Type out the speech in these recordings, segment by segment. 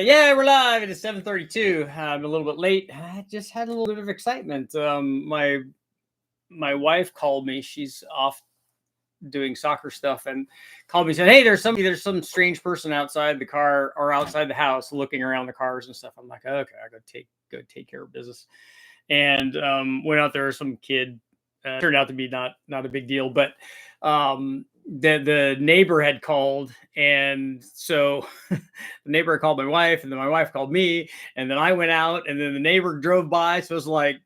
Yeah, we're live. It is 7:32. I'm a little bit late. I just had a little bit of excitement. My wife called me. She's off doing soccer stuff and called me and said, "Hey, there's some strange person outside the car or outside the house looking around the cars and stuff." I'm like, "Okay, I go take care of business." And went out there. Some kid turned out to be not a big deal, but the neighbor had called, and so the neighbor called my wife, and then my wife called me, and then I went out, and then the neighbor drove by. So it was like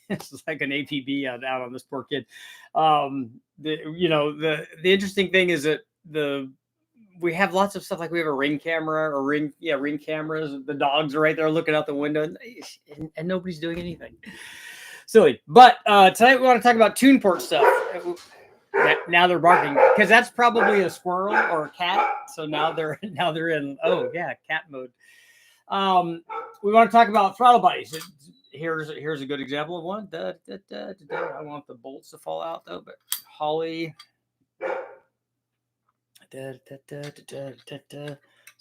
it's like an APB out on this poor kid. The interesting thing is that we have lots of stuff, like we have a ring camera or ring cameras. The dogs are right there looking out the window, and nobody's doing anything. Silly. But tonight we want to talk about tune port stuff. Now they're barking because that's probably a squirrel or a cat. So now they're in cat mode. We want to talk about throttle bodies. Here's a good example of one. I want the bolts to fall out though, but HOLLEY. So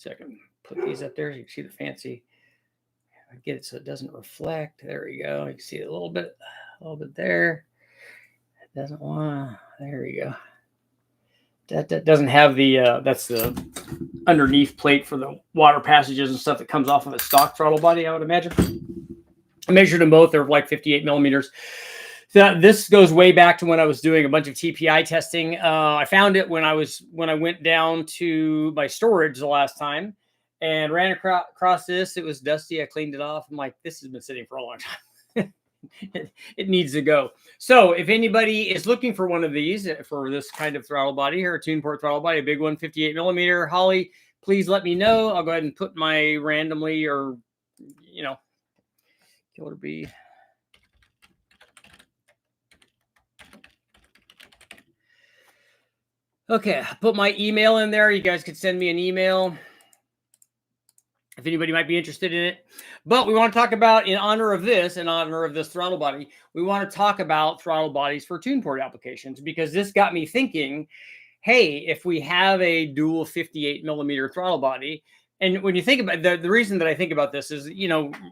I can put these up there so you can see the fancy. I get it so it doesn't reflect. There we go. You can see it a little bit there. It doesn't want. There we go. That doesn't have the that's the underneath plate for the water passages and stuff that comes off of a stock throttle body, I would imagine. I measured them both. They're like 58 millimeters. So this goes way back to when I was doing a bunch of TPI testing. I found it when I went down to my storage the last time and ran across this. It was dusty. I cleaned it off. I'm like, this has been sitting for a long time. It needs to go. So if anybody is looking for one of these for this kind of throttle body here, a tune port throttle body, a big one, 58 millimeter HOLLEY, please let me know. I'll go ahead and put my randomly or, killer B. Okay, I put my email in there. You guys could send me an email if anybody might be interested in it. But we want to talk about, in honor of this throttle body, we want to talk about throttle bodies for tune port applications, because this got me thinking, hey, if we have a dual 58 millimeter throttle body, and when you think about the reason that I think about this is,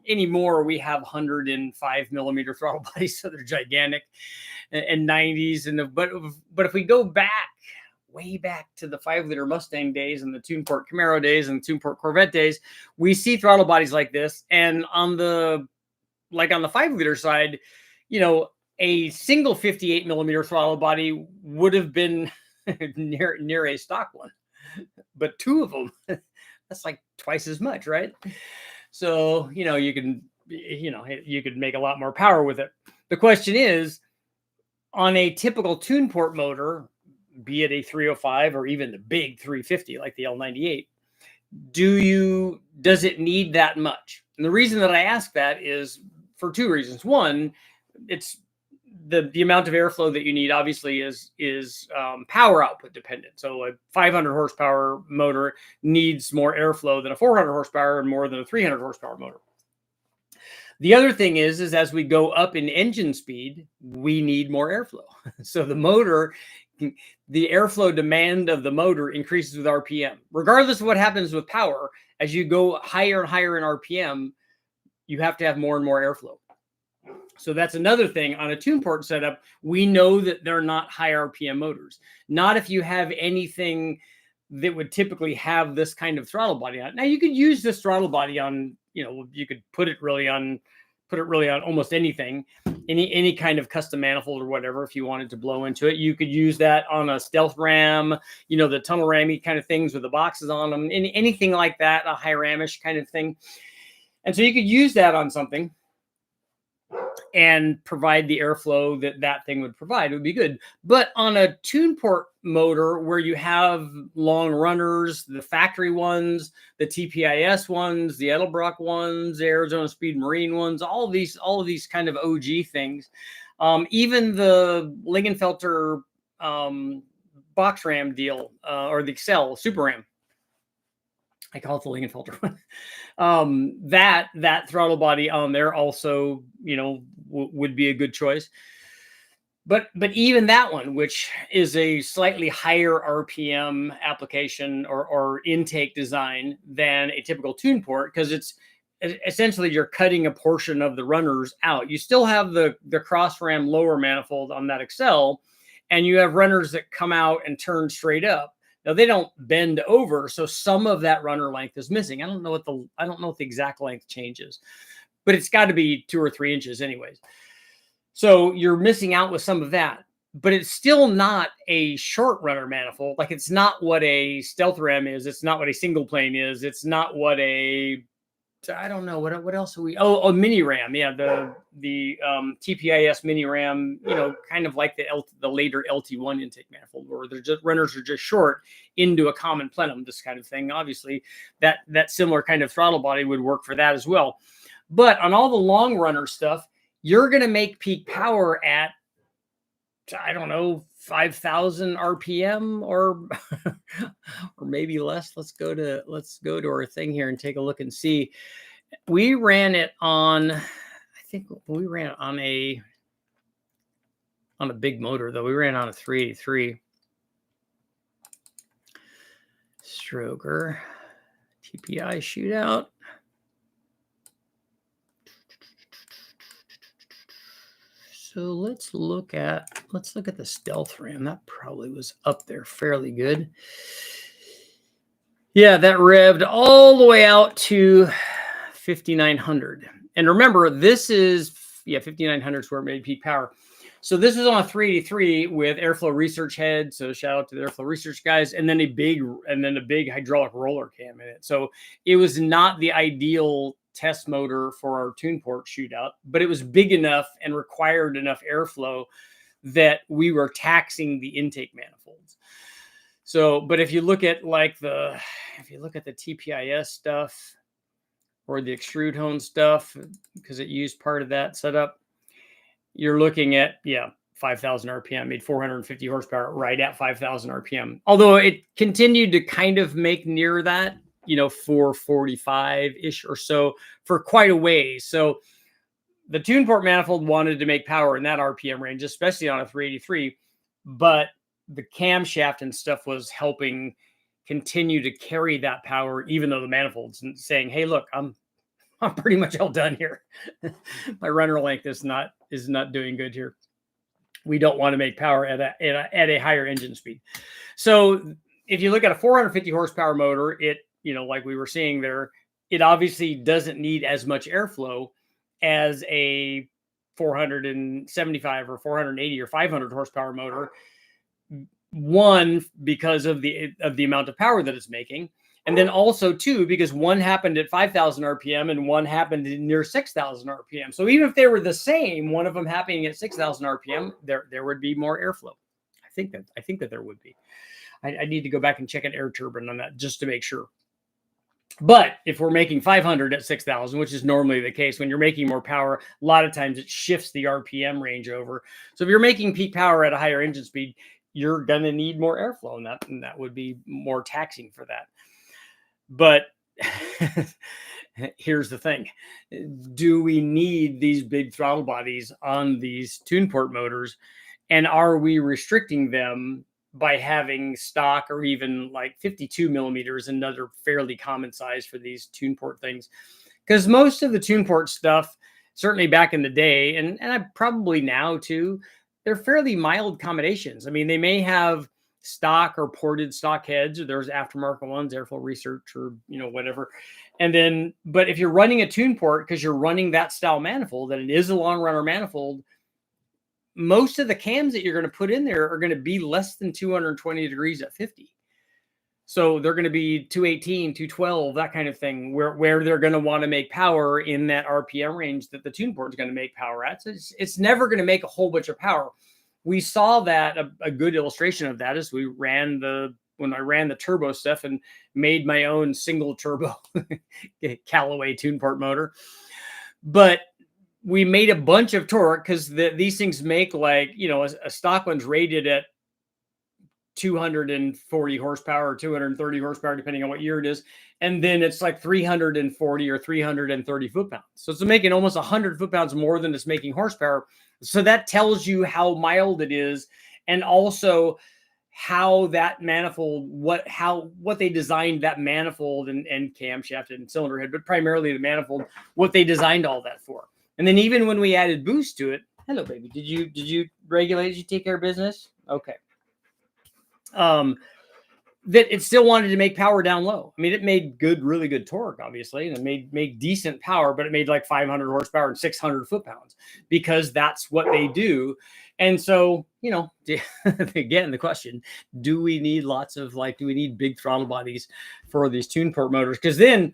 anymore we have 105 millimeter throttle bodies, so they're gigantic, and 90s, but if we go way back to the 5-liter Mustang days and the tune port Camaro days and the tune port Corvette days, we see throttle bodies like this. And on the 5-liter side, a single 58 millimeter throttle body would have been near a stock one, but two of them, that's like twice as much, right? So, you could make a lot more power with it. The question is, on a typical tune port motor, be it a 305 or even the big 350 like the L98, does it need that much? And the reason that I ask that is for two reasons. One, it's the amount of airflow that you need obviously is power output dependent. So a 500 horsepower motor needs more airflow than a 400 horsepower and more than a 300 horsepower motor. The other thing is as we go up in engine speed, we need more airflow. So the airflow demand of the motor increases with RPM. Regardless of what happens with power, as you go higher and higher in RPM, you have to have more and more airflow. So that's another thing on a tune port setup. We know that they're not high RPM motors. Not if you have anything that would typically have this kind of throttle body on it. Now you could use this throttle body on, you could put it really on almost anything, any kind of custom manifold or whatever. If you wanted to blow into it, you could use that on a stealth ram, the tunnel rammy kind of things with the boxes on them, anything like that, a high ramish kind of thing. And so you could use that on something and provide the airflow that thing would provide. It would be good. But on a tune port motor where you have long runners, the factory ones, the TPIS ones, the Edelbrock ones, the Arizona Speed Marine ones, all of these kind of OG things, even the Lingenfelter box ram deal, or the Excel Super Ram, I call it the Lingenfelter one. That throttle body on there also, would be a good choice. But even that one, which is a slightly higher RPM application or intake design than a typical tune port, because it's essentially you're cutting a portion of the runners out. You still have the cross ram lower manifold on that Excel, and you have runners that come out and turn straight up. Now they don't bend over, so some of that runner length is missing. I don't know what the exact length changes, but it's got to be 2 or 3 inches anyways. So you're missing out with some of that, but it's still not a short runner manifold. Like, it's not what a stealth ram is. It's not what a single plane is. It's not what I don't know what else are we? Oh, mini ram. Yeah, the TPIS mini ram. You know, kind of like the later LT1 intake manifold, where they're just runners are just short into a common plenum. This kind of thing. Obviously, that similar kind of throttle body would work for that as well. But on all the long runner stuff, you're going to make peak power at, I don't know, 5,000 RPM or or maybe less. Let's go to our thing here and take a look and see. We ran it on, I think we ran it on a big motor, though. We ran on a 383 stroker TPI shootout. So let's look at the stealth ram. That probably was up there fairly good. Yeah, that revved all the way out to 5,900. And remember, this is 5,900 is where it made peak power. So this was on a 383 with airflow research head. So shout out to the airflow research guys, and then a big hydraulic roller cam in it. So it was not the ideal test motor for our tune port shootout, but it was big enough and required enough airflow that we were taxing the intake manifolds. So, but if you look at the TPIS stuff or the extrude hone stuff, because it used part of that setup, you're looking at 5,000 RPM, made 450 horsepower right at 5,000 RPM. Although it continued to kind of make near that, 445-ish or so for quite a ways. So the tune port manifold wanted to make power in that RPM range, especially on a 383, but the camshaft and stuff was helping continue to carry that power, even though the manifold's saying, "Hey, look, I'm pretty much all done here. My runner length is not doing good here. We don't want to make power at a higher engine speed." So if you look at a 450 horsepower motor, it, like we were seeing there, it obviously doesn't need as much airflow as a 475 or 480 or 500 horsepower motor. One, because of the amount of power that it's making. And then also, two, because one happened at 5,000 RPM and one happened near 6,000 RPM. So even if they were the same, one of them happening at 6,000 RPM, there would be more airflow. I think that there would be. I need to go back and check an air turbine on that just to make sure. But if we're making 500 at 6,000, which is normally the case, when you're making more power, a lot of times it shifts the RPM range over. So if you're making peak power at a higher engine speed, you're going to need more airflow, and that would be more taxing for that. But here's the thing. Do we need these big throttle bodies on these tune port motors? And are we restricting them by having stock or even like 52 millimeters, another fairly common size for these tune port things? Because most of the tune port stuff, certainly back in the day, and I probably now too, they're fairly mild combinations. I mean, they may have stock or ported stock heads, or there's aftermarket ones, airflow research, or whatever. And then, but if you're running a tune port because you're running that style manifold, and it is a long runner manifold, most of the cams that you're going to put in there are going to be less than 220 degrees at 50. So they're going to be 218, 212, that kind of thing, where they're going to want to make power in that RPM range that the tune port is going to make power at. So it's never going to make a whole bunch of power. We saw that a good illustration of that is when I ran the turbo stuff and made my own single turbo Callaway tune port motor. But we made a bunch of torque because these things make a stock one's rated at 240 horsepower or 230 horsepower, depending on what year it is. And then it's like 340 or 330 foot-pounds. So it's making almost 100 foot-pounds more than it's making horsepower. So that tells you how mild it is, and also how that manifold, what they designed that manifold and camshaft and cylinder head, but primarily the manifold, what they designed all that for. And then even when we added boost to it, hello baby, did you regulate? Did you take care of business? Okay. That it still wanted to make power down low. I mean, it made really good torque, obviously, and it made decent power, but it made like 500 horsepower and 600 foot-pounds because that's what they do. And so, you know, again, the question, do we need do we need big throttle bodies for these tune port motors? Because then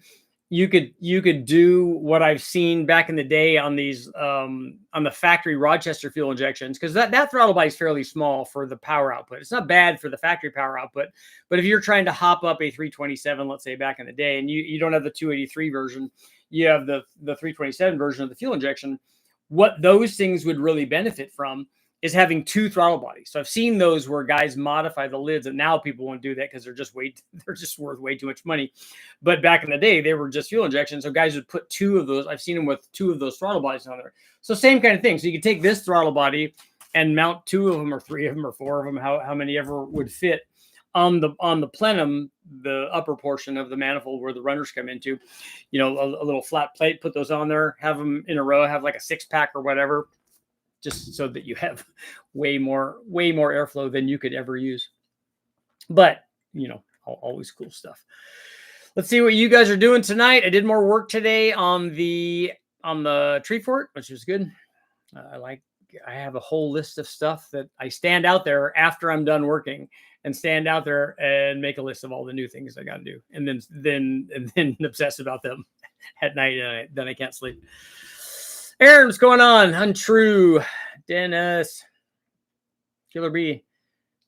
you could do what I've seen back in the day on these on the factory Rochester fuel injections, because that throttle body is fairly small for the power output. It's not bad for the factory power output, but if you're trying to hop up a 327, let's say back in the day, and you don't have the 283 version, you have the 327 version of the fuel injection, what those things would really benefit from is having two throttle bodies. So I've seen those where guys modify the lids, and now people won't do that because they're just worth way too much money. But back in the day, they were just fuel injection. So guys would put two of those. I've seen them with two of those throttle bodies on there. So same kind of thing. So you can take this throttle body and mount two of them or three of them or four of them, how many ever would fit on the plenum, the upper portion of the manifold where the runners come into, you know, a little flat plate, put those on there, have them in a row, have like a 6-pack or whatever, just so that you have way more airflow than you could ever use. But, you know, always cool stuff. Let's see what you guys are doing tonight. I did more work today on the tree fort, which was good. I have a whole list of stuff that I stand out there after I'm done working and stand out there and make a list of all the new things I got to do. And then obsess about them at night. And then I can't sleep. Aaron, what's going on? Untrue. Dennis. Killer B.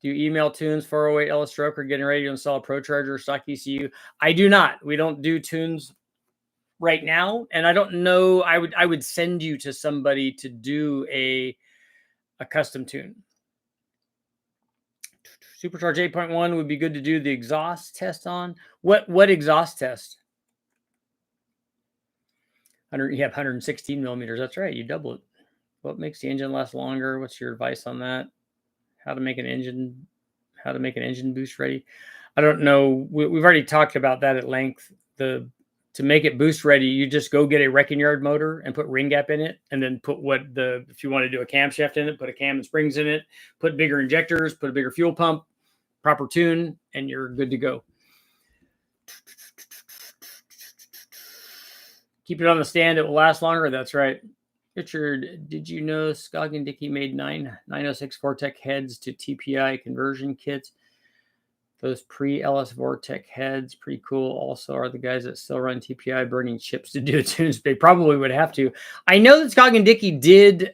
Do you email tunes 408 Ellis Stroke or getting ready to install a Pro Charger or stock ECU? I do not. We don't do tunes right now. And I don't know. I would send you to somebody to do a custom tune. Supercharge 8.1 would be good to do the exhaust test on. What exhaust test? You have 116 millimeters. That's right. You double it. What makes the engine last longer? What's your advice on that? How to make an engine boost ready? I don't know. We've already talked about that at length. To make it boost ready, you just go get a wrecking yard motor and put ring gap in it, and then put if you want to do a camshaft in it, put a cam and springs in it, put bigger injectors, put a bigger fuel pump, proper tune, and you're good to go. Keep it on the stand. It will last longer. That's right. Richard, did you know Scoggin Dickey made 906 Vortec heads to TPI conversion kits? Those pre-LS Vortec heads, pretty cool. Also, are the guys that still run TPI burning chips to do tunes? They probably would have to. I know that Scoggin Dickey did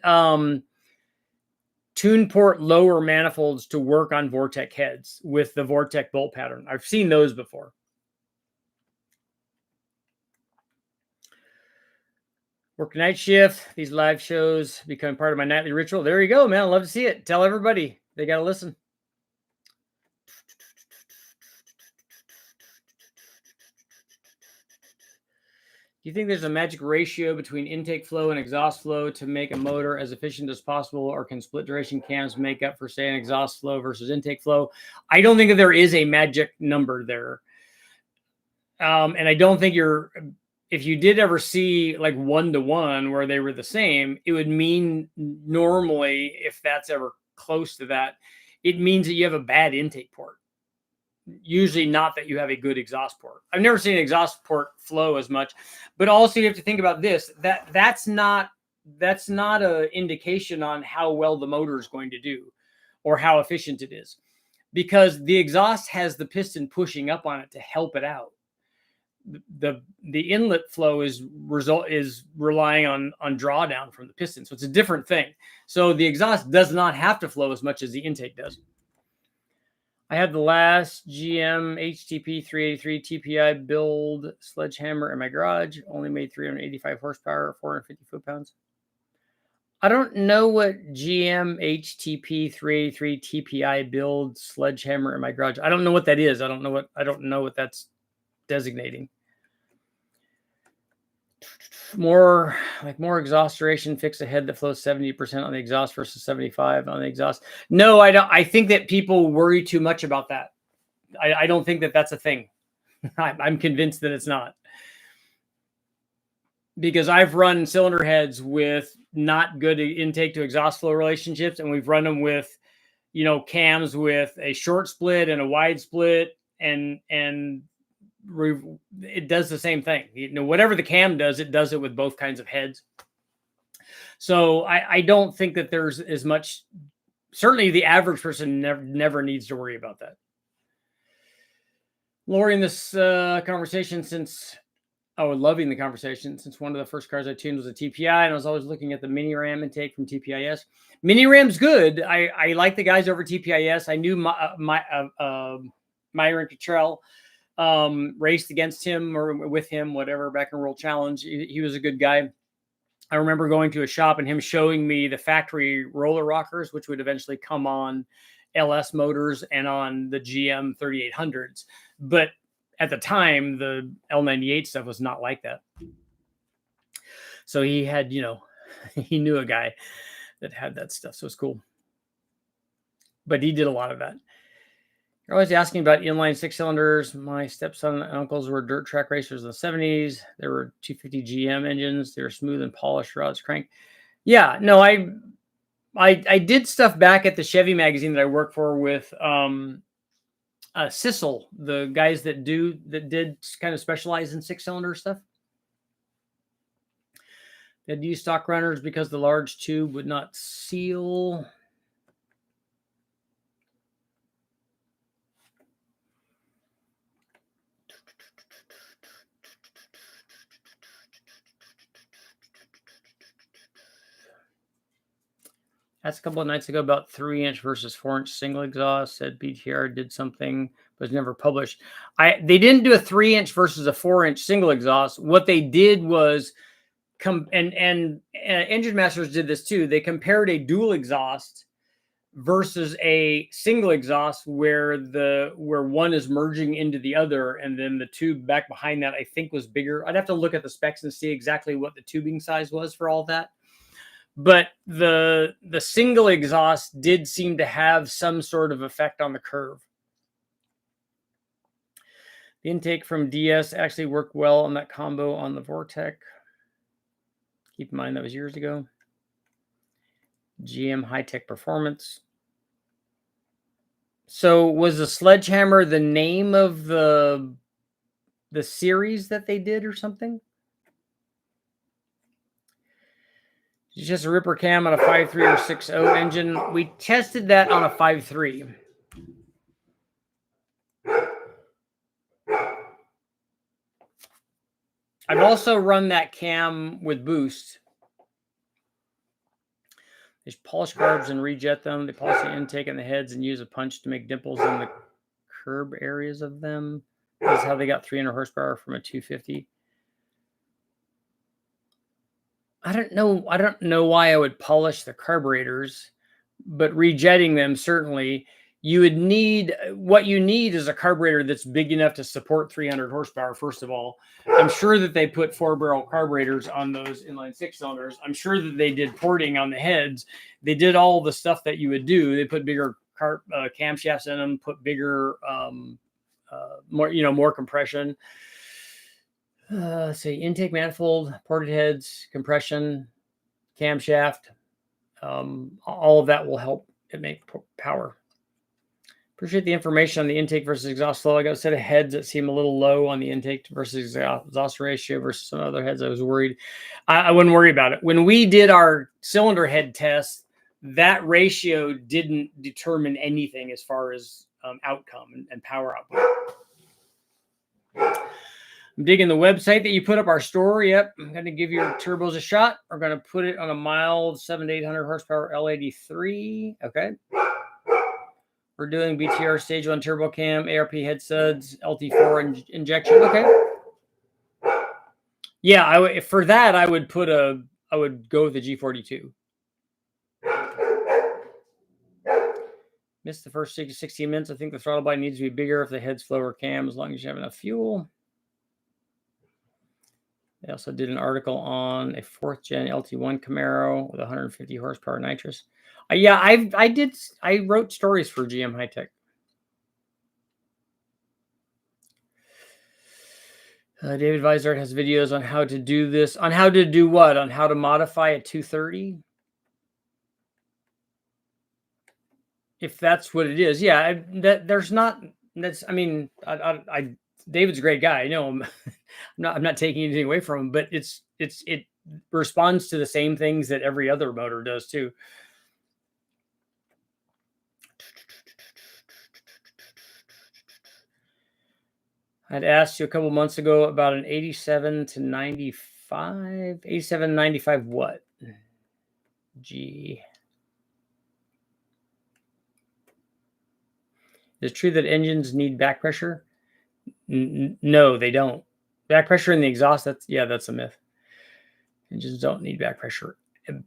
tune port lower manifolds to work on Vortec heads with the Vortec bolt pattern. I've seen those before. Work night shift. These live shows become part of my nightly ritual. There you go, man. I love to see it. Tell everybody they got to listen. Do you think there's a magic ratio between intake flow and exhaust flow to make a motor as efficient as possible, or can split duration cams make up for, say, an exhaust flow versus intake flow? I don't think that there is a magic number there. And I don't think if you did ever see like 1-to-1 where they were the same, it would mean normally, if that's ever close to that, it means that you have a bad intake port. Usually not that you have a good exhaust port. I've never seen an exhaust port flow as much, but also you have to think about this, that's not an indication on how well the motor is going to do or how efficient it is, because the exhaust has the piston pushing up on it to help it out. The inlet flow is relying on drawdown from the piston. So it's a different thing. So the exhaust does not have to flow as much as the intake does. I had the last GM HTP 383 TPI build sledgehammer in my garage. Only made 385 horsepower, 450 foot-pounds. I don't know what GM HTP 383 TPI build sledgehammer in my garage. I don't know what that is. I don't know what that's designating. More exhaust duration, fix a head that flows 70% on the exhaust versus 75 on the exhaust. No, I don't. I think that people worry too much about that. I don't think that that's a thing. I'm convinced that it's not. Because I've run cylinder heads with not good intake to exhaust flow relationships, and we've run them with, cams with a short split and a wide split, and it does the same thing. Whatever the cam does, it does it with both kinds of heads. So I don't think that there's as much. Certainly, the average person never needs to worry about that. Lori, in this conversation, loving the conversation, since one of the first cars I tuned was a TPI, and I was always looking at the mini ram intake from TPIS. Mini ram's good. I like the guys over TPIS. I knew Myron Cottrell, raced against him or with him, whatever, back in World Challenge. He was a good guy. I remember going to a shop and him showing me the factory roller rockers, which would eventually come on LS motors and on the GM 3800s. But at the time, the L98 stuff was not like that. So he had, he knew a guy that had that stuff. So it's cool. But he did a lot of that. You're always asking about inline 6-cylinders. My stepson and uncles were dirt track racers in the 70s. There were 250 GM engines. They were smooth and polished rods crank. Yeah, no, I did stuff back at the Chevy magazine that I worked for with Sissel, the guys that did kind of specialize in 6-cylinder stuff. They had used stock runners because the large tube would not seal. That's a couple of nights ago about 3-inch versus 4-inch single exhaust. Said BTR did something, but was never published. They didn't do a 3-inch versus a 4-inch single exhaust. What they did was Engine Masters did this too. They compared a dual exhaust versus a single exhaust where one is merging into the other, and then the tube back behind that I think was bigger. I'd have to look at the specs and see exactly what the tubing size was for all that. But the single exhaust did seem to have some sort of effect on the curve. The intake from DS actually worked well on that combo on the Vortec. Keep in mind that was years ago. GM High-Tech Performance. So was the Sledgehammer the name of the series that they did or something? It's just a ripper cam on a 5.3 or 6.0 engine. We tested that on a 5.3. I've also run that cam with boost. They polish carbs and rejet them. They polish the intake and the heads and use a punch to make dimples in the curb areas of them. This is how they got 300 horsepower from a 250. I don't know why I would polish the carburetors, but rejetting them, certainly. What you need is a carburetor that's big enough to support 300 horsepower, first of all. I'm sure that they put 4-barrel carburetors on those inline 6-cylinders. I'm sure that they did porting on the heads. They did all the stuff that you would do. They put bigger camshafts in them, put bigger, more compression. Let's see, intake manifold, ported heads, compression, camshaft. All of that will help it make power. Appreciate the information on the intake versus exhaust flow. I got a set of heads that seem a little low on the intake versus exhaust ratio versus some other heads. I was worried. I wouldn't worry about it. When we did our cylinder head test, that ratio didn't determine anything as far as outcome and power output. I'm digging the website that you put up, our store. Yep, I'm going to give your turbos a shot. We're going to put it on a mild 700 to 800 horsepower L83. Okay. We're doing BTR stage 1 turbo cam, ARP head studs, LT4 injection. Okay. Yeah, for that I would go with the G42. Missed the first 16 minutes. I think the throttle body needs to be bigger if the head's flow or cam, as long as you have enough fuel. They also did an article on a 4th gen LT1 Camaro with 150 horsepower nitrous. Yeah, I wrote stories for GM High Tech. David Weisart has videos on how to do this. On how to do what? On how to modify a 230? If that's what it is. Yeah, there's not. That's. I mean, David's a great guy. I know him. I'm not taking anything away from him, but it responds to the same things that every other motor does too. I'd asked you a couple months ago about an 87 to 95, 87 to 95 what? G. Is it true that engines need back pressure? No, they don't. Back pressure in the exhaust, that's a myth. Engines don't need back pressure.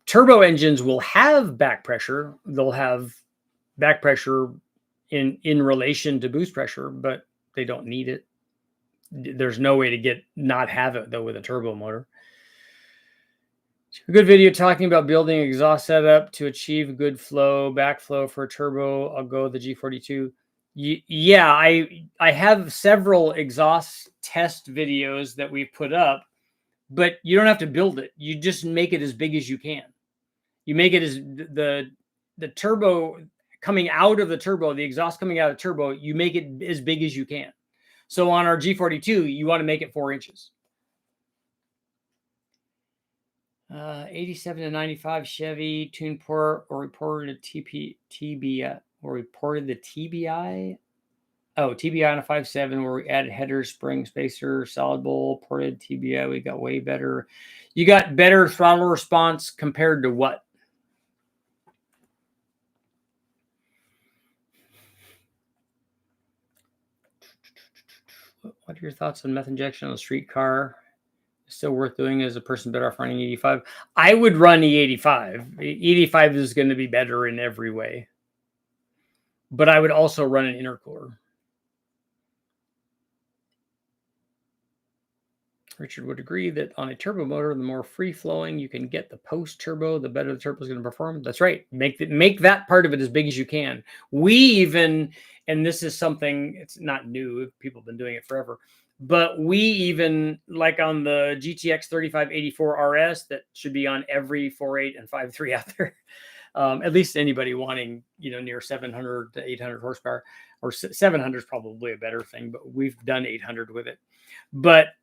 Turbo engines will have back pressure. They'll have back pressure in relation to boost pressure, but they don't need it. There's no way to not have it though with a turbo motor. A good video talking about building exhaust setup to achieve good flow, backflow for a turbo. I'll go with the G42. Yeah, I have several exhaust test videos that we've put up, but you don't have to build it. You just make it as big as you can. You make it as the turbo coming out of the turbo, the exhaust coming out of turbo, you make it as big as you can. So on our G42, you want to make it 4 inches. 87 to 95 Chevy tuned port or reported a TBI or reported the TBI. Oh, TBI on a 5.7 where we added header, spring spacer, solid bowl, ported TBI. We got way better. You got better throttle response compared to what? What are your thoughts on meth injection on a street car? Still worth doing? Is a person better off running E85? I would run E85. E85 is going to be better in every way. But I would also run an intercooler. Richard would agree that on a turbo motor, the more free-flowing you can get the post-turbo, the better the turbo is going to perform. That's right. Make that part of it as big as you can. We even, and this is something, it's not new. People have been doing it forever. But we even, like on the GTX 3584 RS, that should be on every 4.8 and 5.3 out there. At least anybody wanting, near 700 to 800 horsepower, or 700 is probably a better thing, but we've done 800 with it. But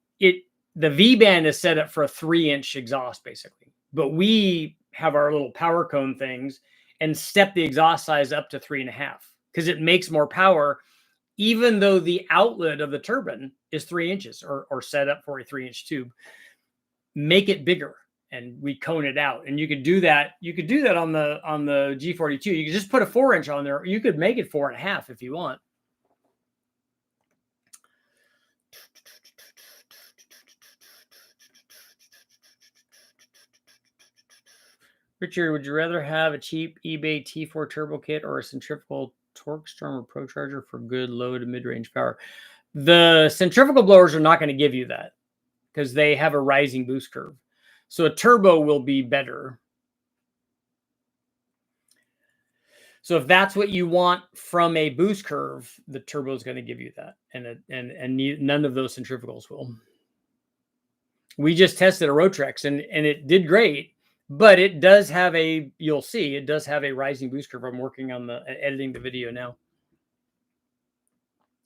the V-band is set up for a 3-inch exhaust, basically. But we have our little power cone things and step the exhaust size up to 3.5 because it makes more power, even though the outlet of the turbine is 3 inches or set up for a 3-inch tube. Make it bigger, and we cone it out. And you could do that. You could do that on the G42. You could just put a 4-inch on there. You could make it 4.5 if you want. Richard, would you rather have a cheap eBay T4 turbo kit or a centrifugal torque storm or ProCharger for good low to mid-range power? The centrifugal blowers are not going to give you that because they have a rising boost curve. So a turbo will be better. So if that's what you want from a boost curve, the turbo is going to give you that, and none of those centrifugals will. We just tested a Rotrex and it did great. But it does have you'll see, it does have a rising boost curve. I'm working on editing the video now.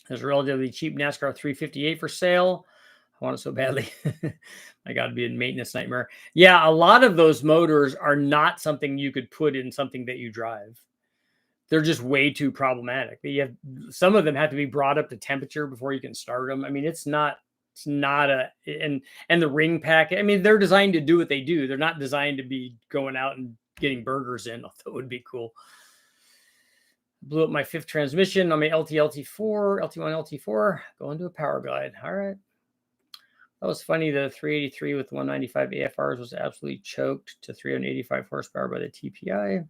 There's a relatively cheap NASCAR 358 for sale. I want it so badly. I got to be a maintenance nightmare. Yeah, a lot of those motors are not something you could put in something that you drive. They're just way too problematic. Some of them have to be brought up to temperature before you can start them. I mean, it's not and the ring pack. I mean, they're designed to do what they do. They're not designed to be going out and getting burgers in, although it would be cool. Blew up my 5th transmission on my LT1 LT4, going to a power glide. All right. That was funny. The 383 with 195 AFRs was absolutely choked to 385 horsepower by the TPI.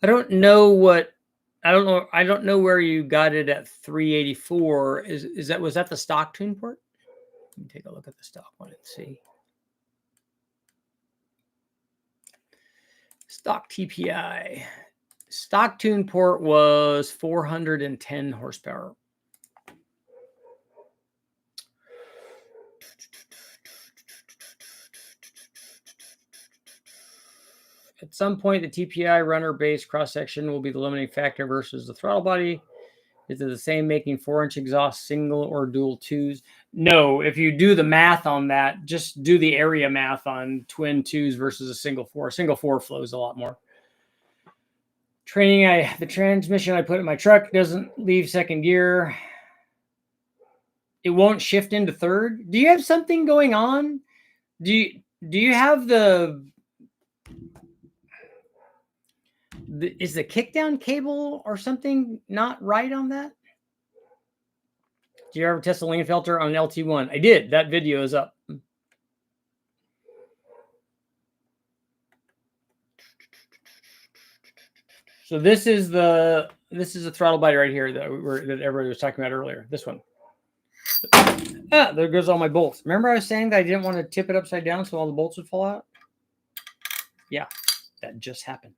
I don't know what, I don't know where you got it at 384. Was that the stock tune port? Let me take a look at the stock one and see. Stock TPI. Stock tune port was 410 horsepower. At some point, the TPI runner base cross section will be the limiting factor versus the throttle body. Is it the same making 4-inch exhaust single or dual twos? No, if you do the math on that, just do the area math on twin twos versus a single four. A single four flows a lot more. Training, the transmission I put in my truck doesn't leave second gear. It won't shift into third. Do you have something going on? Do you have is the kickdown cable or something not right on that? Did you ever test the lane filter on an LT1? I did. That video is up. So this is the throttle body right here that everybody was talking about earlier. This one. There goes all my bolts. Remember I was saying that I didn't want to tip it upside down so all the bolts would fall out? Yeah, that just happened.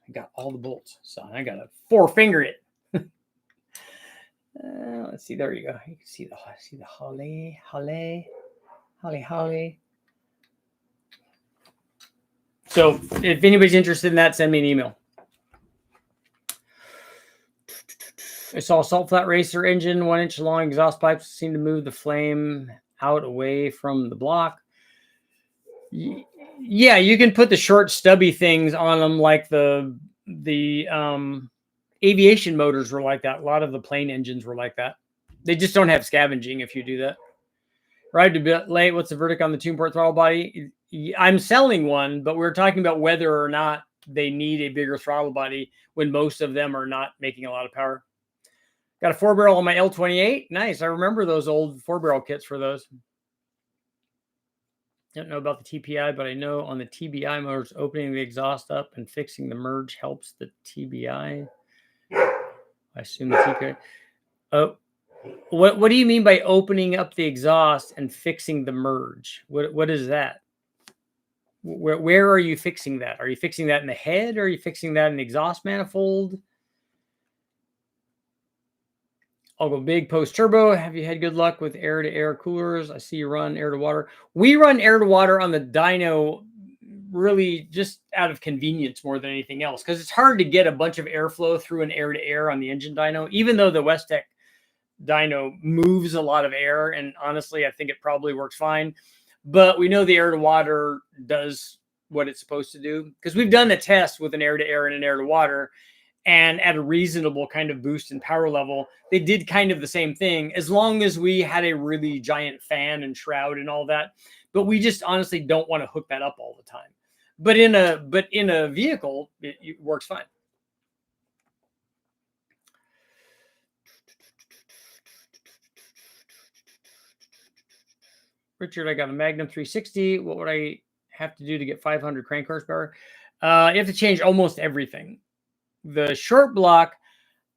I got all the bolts, so I got to 4-finger it. Let's see. There you go. You can see the HOLLEY. So if anybody's interested in that, send me an email. I saw a salt flat racer engine, 1-inch long exhaust pipes seem to move the flame out away from the block. Yeah, you can put the short stubby things on them, like the aviation motors were like that. A lot of the plane engines were like that. They just don't have scavenging if you do that. Arrived a bit late. What's the verdict on the tune port throttle body? I'm selling one, but we're talking about whether or not they need a bigger throttle body when most of them are not making a lot of power. Got a 4-barrel on my L28. Nice. I remember those old 4-barrel kits for those. Don't know about the TPI, but I know on the TBI motors, opening the exhaust up and fixing the merge helps the TBI. I assume the TPI. Oh, what do you mean by opening up the exhaust and fixing the merge? What is that? Where are you fixing that? Are you fixing that in the head? Or are you fixing that in the exhaust manifold? I'll go big post turbo. Have you had good luck with air-to-air coolers? I see you run air-to-water. We run air-to-water on the dyno really just out of convenience more than anything else, because it's hard to get a bunch of airflow through an air-to-air on the engine dyno, even though the Westech dyno moves a lot of air. And honestly, I think it probably works fine. But we know the air-to-water does what it's supposed to do, because we've done the test with an air-to-air and an air-to-water. And at a reasonable kind of boost in power level, they did kind of the same thing, as long as we had a really giant fan and shroud and all that. But we just honestly don't want to hook that up all the time. But in a vehicle, it works fine. Richard, I got a Magnum 360. What would I have to do to get 500 crank horsepower? You have to change almost everything. The short block,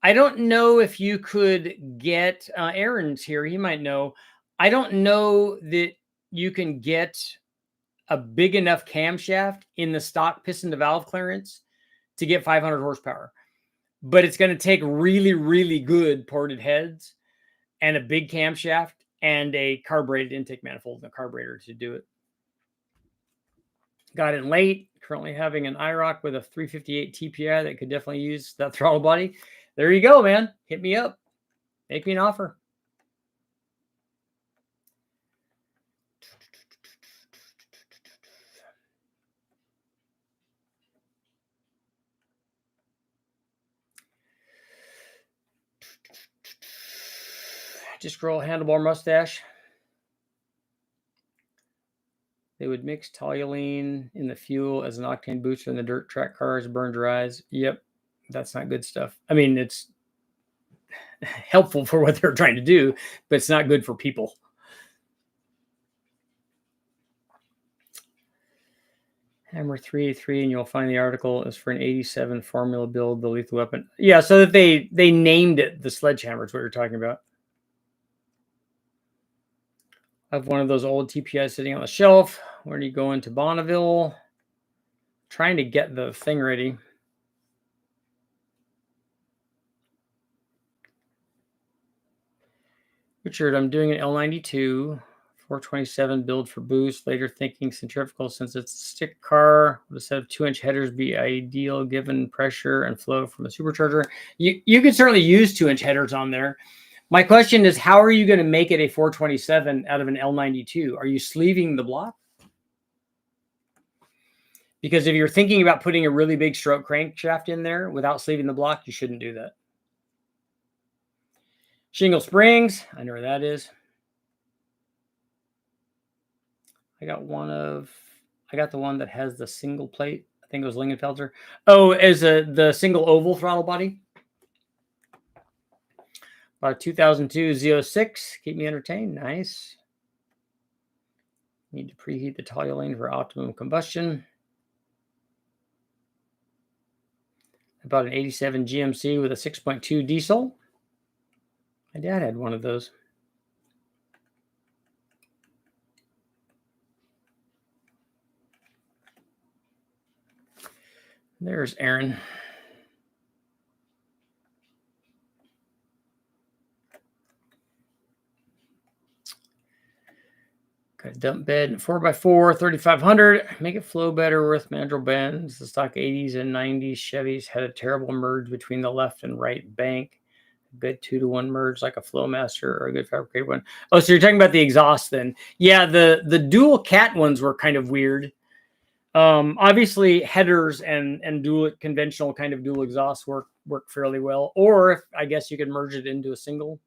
I don't know if you could get Aaron's here. He might know. I don't know that you can get a big enough camshaft in the stock piston to valve clearance to get 500 horsepower. But it's going to take really, really good ported heads and a big camshaft and a carbureted intake manifold and a carburetor to do it. Got in late. Currently having an IROC with a 358 TPI that could definitely use that throttle body. There you go, man. Hit me up. Make me an offer. Just grow a handlebar mustache. They would mix toluene in the fuel as an octane booster in the dirt track cars, burned your eyes. Yep, that's not good stuff. I mean, it's helpful for what they're trying to do, but it's not good for people. Hammer 383, and you'll find the article is for an 87 formula build, the lethal weapon. Yeah, so that they named it the sledgehammer is what you're talking about. I have one of those old TPIs sitting on the shelf. Where do you go into Bonneville? Trying to get the thing ready. Richard, I'm doing an L92 427 build for boost. Later thinking centrifugal, since it's a stick car, would a set of 2-inch headers be ideal given pressure and flow from a supercharger? You could certainly use 2-inch headers on there. My question is, how are you going to make it a 427 out of an L92? Are you sleeving the block? Because if you're thinking about putting a really big stroke crankshaft in there without sleeving the block, you shouldn't do that. Shingle springs, I know where that is. I got the one that has the single plate. I think it was Lingenfelter. Oh, as the single oval throttle body. About a 2002 Z06. Keep me entertained. Nice. Need to preheat the toluene for optimum combustion. About an 87 GMC with a 6.2 diesel. My dad had one of those. There's Aaron. Got a dump bed, 4x4, 3500. Make it flow better with mandrel bends. The stock 80s and 90s Chevys had a terrible merge between the left and right bank. A good 2-to-1 merge like a Flowmaster or a good fabricated one. Oh, so you're talking about the exhaust then. Yeah, the dual cat ones were kind of weird. Obviously, headers and dual conventional kind of dual exhaust work fairly well. Or if I guess you could merge it into a single,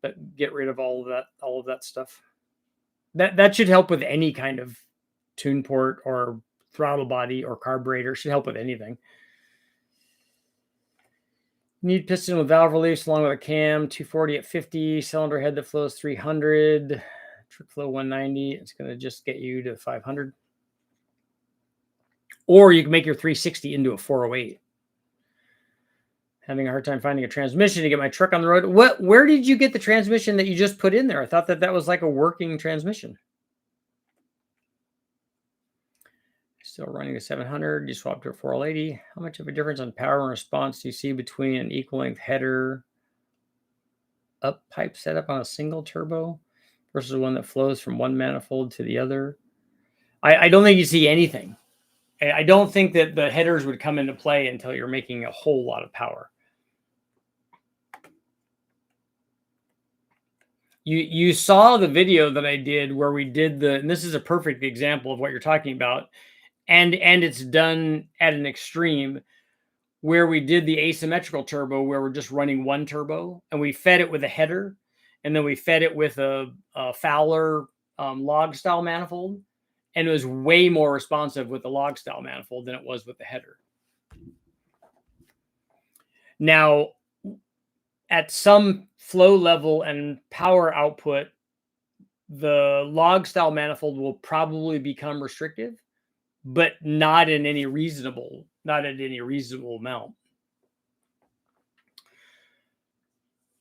but get rid of all of that stuff. That should help with any kind of tune port or throttle body or carburetor. Should help with anything. Need piston with valve release along with a cam, 240 at 50, cylinder head that flows 300, trick flow 190. It's going to just get you to 500. Or you can make your 360 into a 408. Having a hard time finding a transmission to get my truck on the road. Where did you get the transmission that you just put in there? I thought that was like a working transmission. Still running a 700. You swap to a 480. How much of a difference on power and response do you see between an equal length header up pipe setup on a single turbo versus one that flows from one manifold to the other? I don't think you see anything. I don't think that the headers would come into play until you're making a whole lot of power. You saw the video that I did where we did and this is a perfect example of what you're talking about. And it's done at an extreme where we did the asymmetrical turbo where we're just running one turbo and we fed it with a header and then we fed it with a Fowler log style manifold. And it was way more responsive with the log style manifold than it was with the header. Now, at some flow level and power output, the log style manifold will probably become restrictive, but not at any reasonable amount.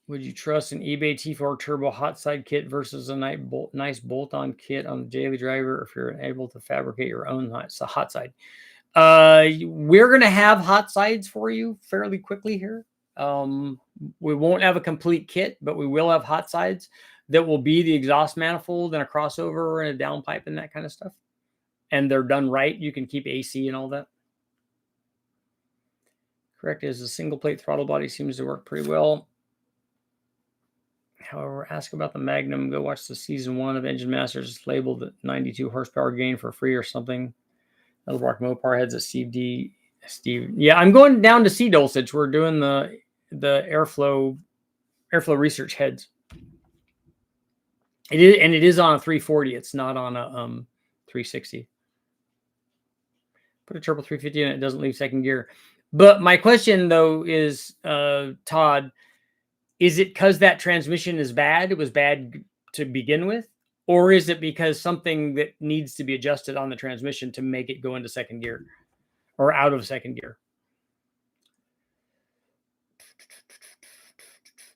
Would you trust an eBay T4 turbo hot side kit versus a nice bolt-on kit on the daily driver if you're able to fabricate your own hot side? We're going to have hot sides for you fairly quickly here. We won't have a complete kit, but we will have hot sides that will be the exhaust manifold and a crossover and a downpipe and that kind of stuff. And they're done right. You can keep AC and all that. Correct, is a single plate throttle body seems to work pretty well. However, ask about the Magnum. Go watch the season 1 of Engine Masters. It's labeled at 92 horsepower gain for free or something. Rock Mopar heads at Steve. Yeah, I'm going down to see Dulcich. We're doing the airflow research heads. It is on a 340. It's not on a 360. Put a turbo 350 in it. It doesn't leave second gear. But my question though is, Todd, is it because that transmission is bad? It was bad to begin with, Or is it because something that needs to be adjusted on the transmission to make it go into second gear or out of second gear?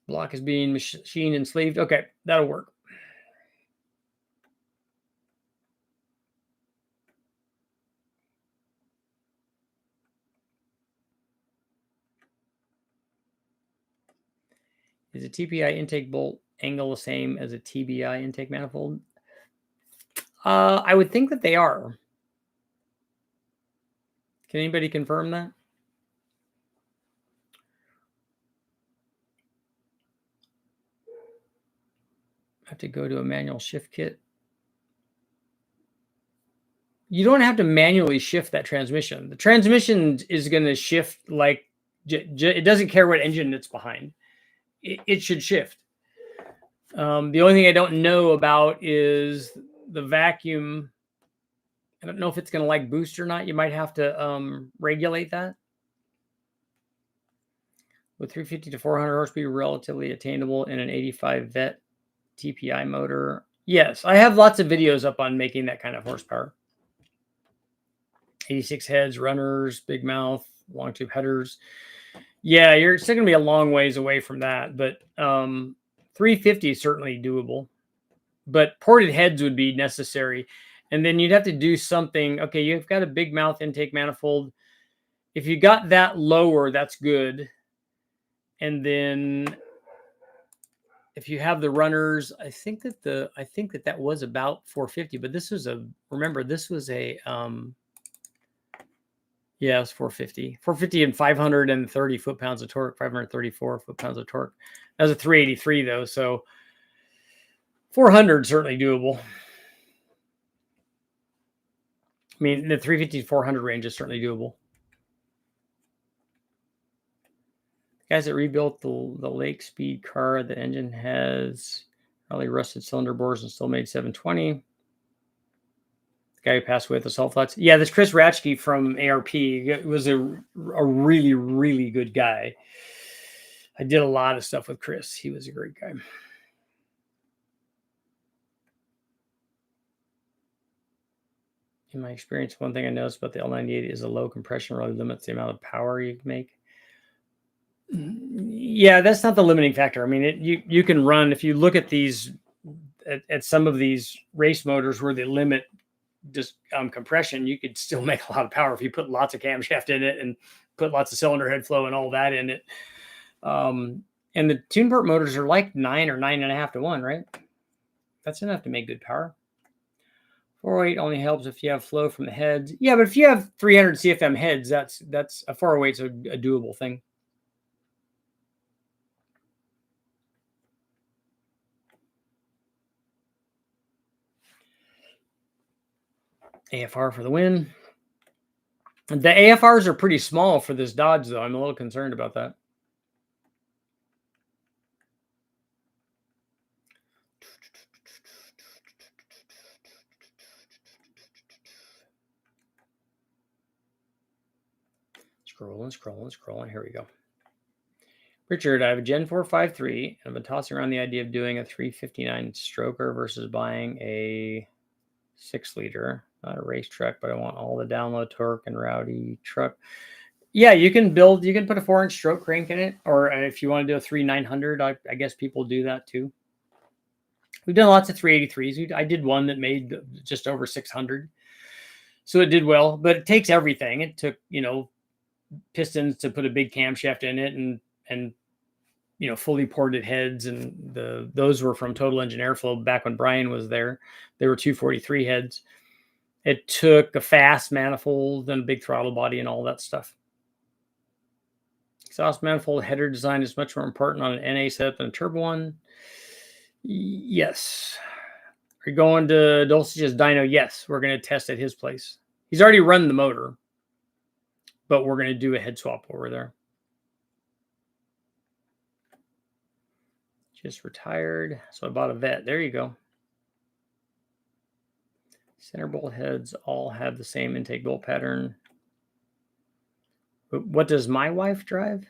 Block is being machine enslaved. Okay, that'll work. Is a TPI intake bolt angle the same as a TBI intake manifold? I would think that they are. Can anybody confirm that? I have to go to a manual shift kit. You don't have to manually shift that transmission. The transmission is going to shift like it doesn't care what engine it's behind. It should shift. The only thing I don't know about is the vacuum. I don't know if it's going to like boost or not. You might have to regulate that. With 350 to 400 horsepower, relatively attainable in an 85 vet TPI motor. Yes, I have lots of videos up on making that kind of horsepower. 86 heads, runners, big mouth, long tube headers. Yeah, you're still going to be a long ways away from that, but 350 is certainly doable. But ported heads would be necessary. And then you'd have to do something. Okay, you've got a big mouth intake manifold. If you got that lower, that's good. And then if you have the runners, I think that was about 450, but this was remember, this was a yeah, it's 450. 450 and 530 foot-pounds of torque, 534 foot-pounds of torque. That was a 383 though, so 400 certainly doable. I mean, the 350 to 400 range is certainly doable. Guys that rebuilt the Lake Speed car, the engine has probably rusted cylinder bores and still made 720. The guy who passed away with the salt flats. Yeah, this Chris Ratchke from ARP was a really, really good guy. I did a lot of stuff with Chris. He was a great guy. In my experience, one thing I noticed about the L98 is a low compression really limits the amount of power you can make. Yeah, that's not the limiting factor. I mean, you can run, if you look at these, at some of these race motors where they limit just compression, you could still make a lot of power if you put lots of camshaft in it and put lots of cylinder head flow and all that in it. And the tune port motors are like 9 or 9.5 to 1, right? That's enough to make good power. 408 only helps if you have flow from the heads. Yeah, but if you have 300 CFM heads, that's a 408's a doable thing. AFR for the win. The AFRs are pretty small for this Dodge, though. I'm a little concerned about that. Scrolling. Here we go. Richard, I have a Gen 453, and I've been tossing around the idea of doing a 359 stroker versus buying a 6-liter. Not a race truck, but I want all the download torque and rowdy truck. Yeah, you can put a 4-inch stroke crank in it, or if you want to do a 3900, I guess people do that too. We've done lots of 383s. I did one that made just over 600. So it did well, but it takes everything. It took, pistons to put a big camshaft in it and fully ported heads, and those were from Total Engine Airflow back when Brian was there. They were 243 heads. It took a fast manifold and a big throttle body and all that stuff. Exhaust manifold header design is much more important on an NA setup than a turbo one. Yes. Are you going to Dulcige's dyno? Yes, we're going to test at his place. He's already run the motor, but we're going to do a head swap over there. Just retired, so I bought a vet. There you go. Center bolt heads all have the same intake bolt pattern. But what does my wife drive?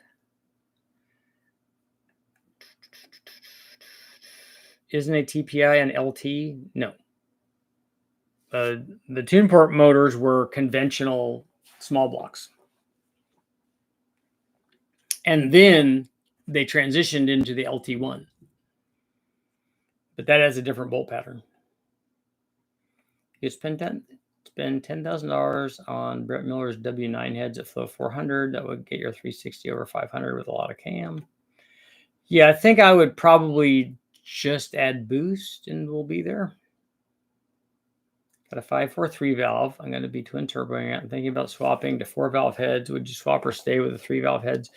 Isn't a TPI an LT? No. The tune port motors were conventional small blocks. And then they transitioned into the LT1. But that has a different bolt pattern. You spend $10,000 on Brett Miller's W9 heads at flow 400. That would get your 360 over 500 with a lot of cam. Yeah, I think I would probably just add boost and we'll be there. Got a 543 valve. I'm going to be twin turboing it. I'm thinking about swapping to 4-valve heads. Would you swap or stay with the 3-valve heads?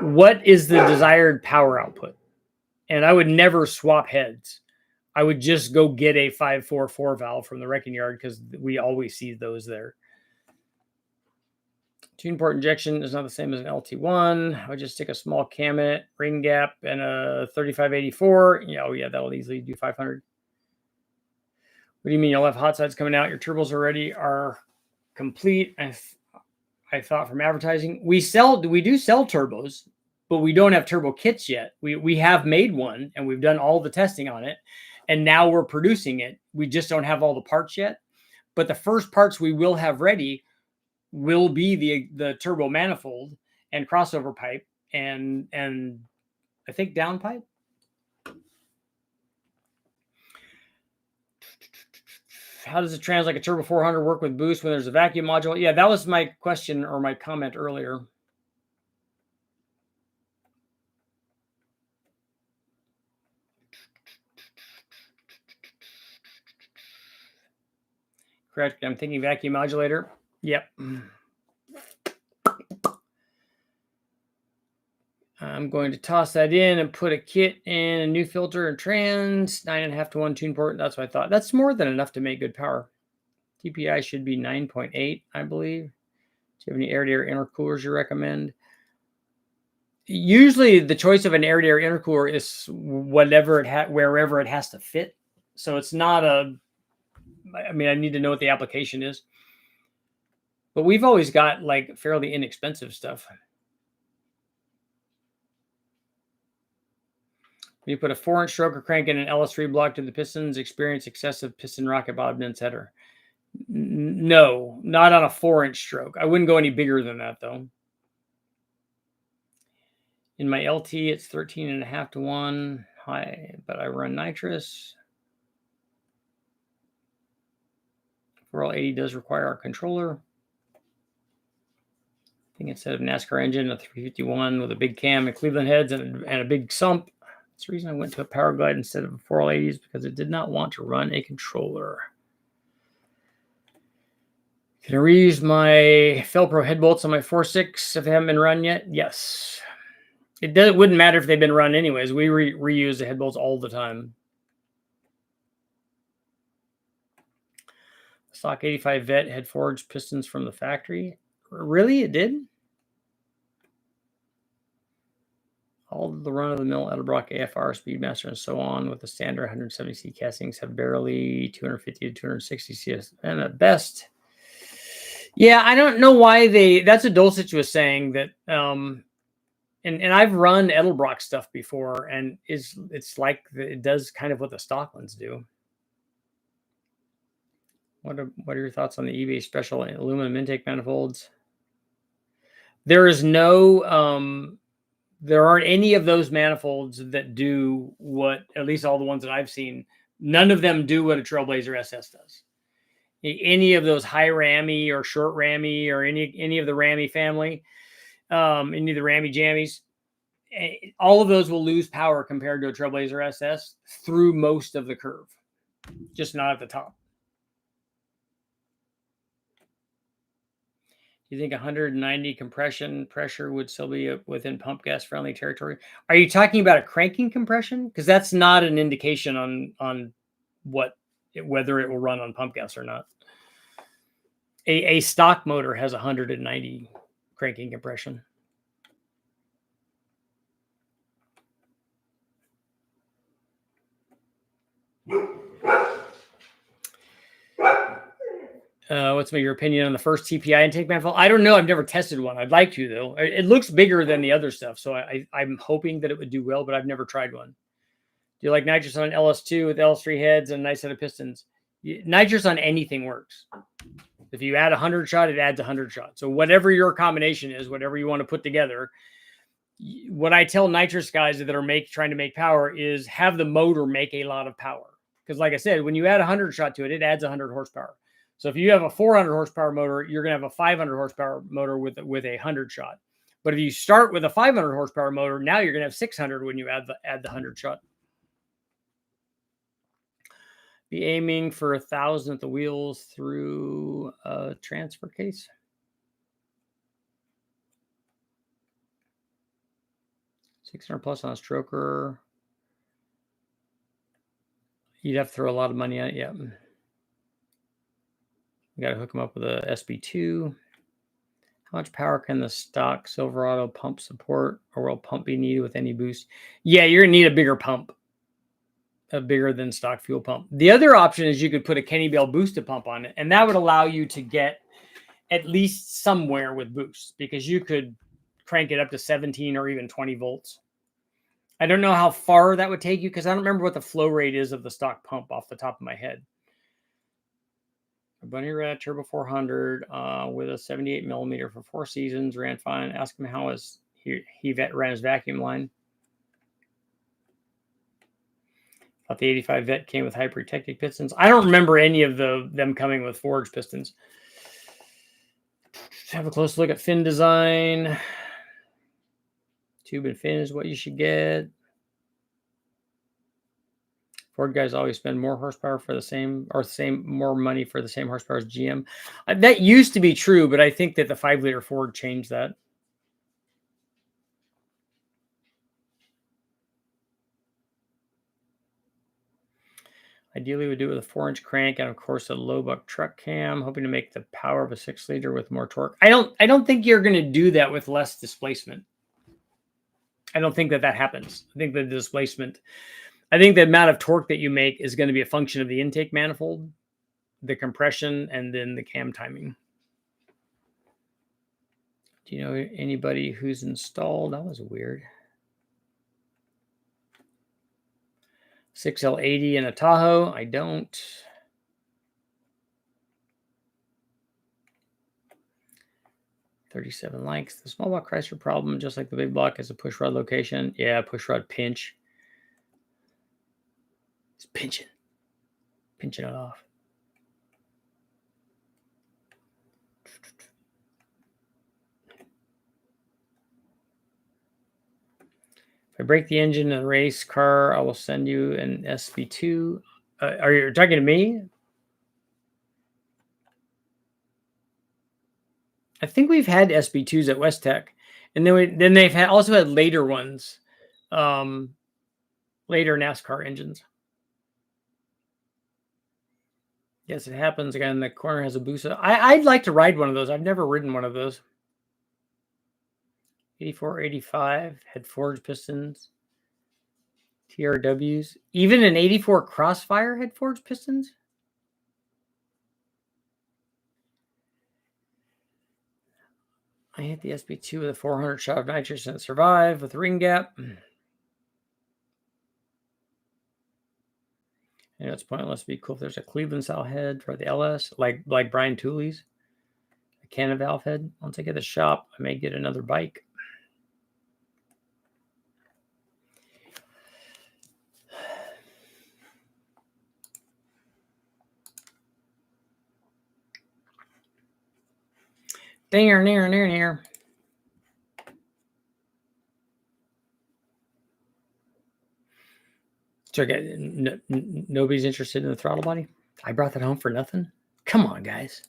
What is the desired power output? And I would never swap heads. I would just go get a 544 valve from the wrecking yard because we always see those there. Tune port injection is not the same as an LT1. I would just stick a small cam in it, ring gap, and a 3584. Yeah, oh yeah, that'll easily do 500. What do you mean you'll have hot sides coming out? Your turbos already are complete. I thought from advertising. We do sell turbos, but we don't have turbo kits yet. We have made one and we've done all the testing on it. And now we're producing it. We just don't have all the parts yet. But the first parts we will have ready will be the turbo manifold and crossover pipe and I think down pipe. How does it translate like a turbo 400 work with boost when there's a vacuum module? Yeah, that was my question or my comment earlier. Correct. I'm thinking vacuum modulator. Yep. I'm going to toss that in and put a kit in a new filter and trans 9.5 to 1 tune port. That's what I thought. That's more than enough to make good power. TPI should be 9.8, I believe. Do you have any air-to-air intercoolers you recommend? Usually the choice of an air-to-air intercooler is wherever it has to fit. So it's not I need to know what the application is. But we've always got like fairly inexpensive stuff. You put a 4-inch stroker crank in an LS3 block to the pistons, experience excessive piston rocket bobbins, etc. No, not on a 4-inch stroke. I wouldn't go any bigger than that though. In my LT, it's 13.5 to 1 high, but I run nitrous. 4L80 does require a controller. I think instead of NASCAR engine, a 351 with a big cam and Cleveland heads and a big sump. That's the reason I went to a power glide instead of a 4L80s because it did not want to run a controller. Can I reuse my Felpro head bolts on my 4.6 if they haven't been run yet? Yes. It wouldn't matter if they've been run anyways. We reuse the head bolts all the time. Stock 85 vet had forged pistons from the factory. Really? It did? All the run-of-the-mill Edelbrock AFR, Speedmaster, and so on with the standard 170C castings have barely 250 to 260 CS. And at best, yeah, I don't know why that's what Dulcich was saying that, and I've run Edelbrock stuff before, and it's like it does kind of what the stock ones do. What are your thoughts on the eBay special aluminum intake manifolds? There is no, there aren't any of those manifolds that do what, at least all the ones that I've seen, none of them do what a Trailblazer SS does. Any of those high Rammy or short Rammy or any of the Rammy family, any of the Rammy jammies, all of those will lose power compared to a Trailblazer SS through most of the curve, just not at the top. Do you think 190 compression pressure would still be within pump gas friendly territory? Are you talking about a cranking compression? Because that's not an indication on whether it will run on pump gas or not. A stock motor has 190 cranking compression. What's your opinion on the first TPI intake manifold? I don't know. I've never tested one. I'd like to, though. It looks bigger than the other stuff, so I'm hoping that it would do well, but I've never tried one. you like nitrous on LS2 with LS3 heads and a nice set of pistons? Nitrous on anything works. If you add 100 shot, it adds 100 shot. So whatever your combination is, whatever you want to put together, what I tell nitrous guys that are trying to make power is have the motor make a lot of power. Because like I said, when you add 100 shot to it, it adds 100 horsepower. So if you have a 400 horsepower motor, you're going to have a 500 horsepower motor with a 100 shot. But if you start with a 500 horsepower motor, now you're going to have 600 when you add the 100 shot. Be aiming for 1,000 at the wheels through a transfer case. $600 plus on a stroker. You'd have to throw a lot of money at it. Yeah. You got to hook them up with a SB2. How much power can the stock Silverado pump support, or will pump be needed with any boost? Yeah, you're going to need a bigger pump. A bigger than stock fuel pump. The other option is you could put a Kenny Bell boosted pump on it, and that would allow you to get at least somewhere with boost, because you could crank it up to 17 or even 20 volts. I don't know how far that would take you, because I don't remember what the flow rate is of the stock pump off the top of my head. A Bunny Red Turbo 400 with a 78 millimeter for 4 seasons, ran fine. Ask him how he ran his vacuum line. Thought the 85 Vet came with high protected pistons. I don't remember any of them coming with forged pistons. Just have a close look at fin design. Tube and fin is what you should get. Ford guys always spend more horsepower for more money for the same horsepower as GM. That used to be true, but I think that the 5-liter Ford changed that. Ideally, we do it with a 4-inch crank and, of course, a low buck truck cam, hoping to make the power of a 6-liter with more torque. I don't think you're going to do that with less displacement. I don't think that happens. I think the displacement, I think the amount of torque that you make is going to be a function of the intake manifold, the compression, and then the cam timing. Do you know anybody who's installed? That was weird. 6L80 in a Tahoe. I don't. $37 likes. The small block Chrysler problem, just like the big block, has a push rod location. Yeah, push rod pinch. It's pinching it off. If I break the engine in a race car, I will send you an SV2. Are you talking to me? I think we've had SB2s at West Tech, and then they've also had later ones, later NASCAR engines. Yes, it happens. Again, the corner has a boost. I'd like to ride one of those. I've never ridden one of those. 84, 85 had forged pistons. TRWs. Even an 84 Crossfire had forged pistons. I hit the SB2 with a 400 shot of nitrous and it survived with a ring gap. I know it's pointless. It'd be cool if there's a Cleveland style head for the LS, like Brian Tooley's. A cannon valve head. Once I get the shop, I may get another bike. Near. So again, nobody's interested in the throttle body. I brought that home for nothing. Come on, guys.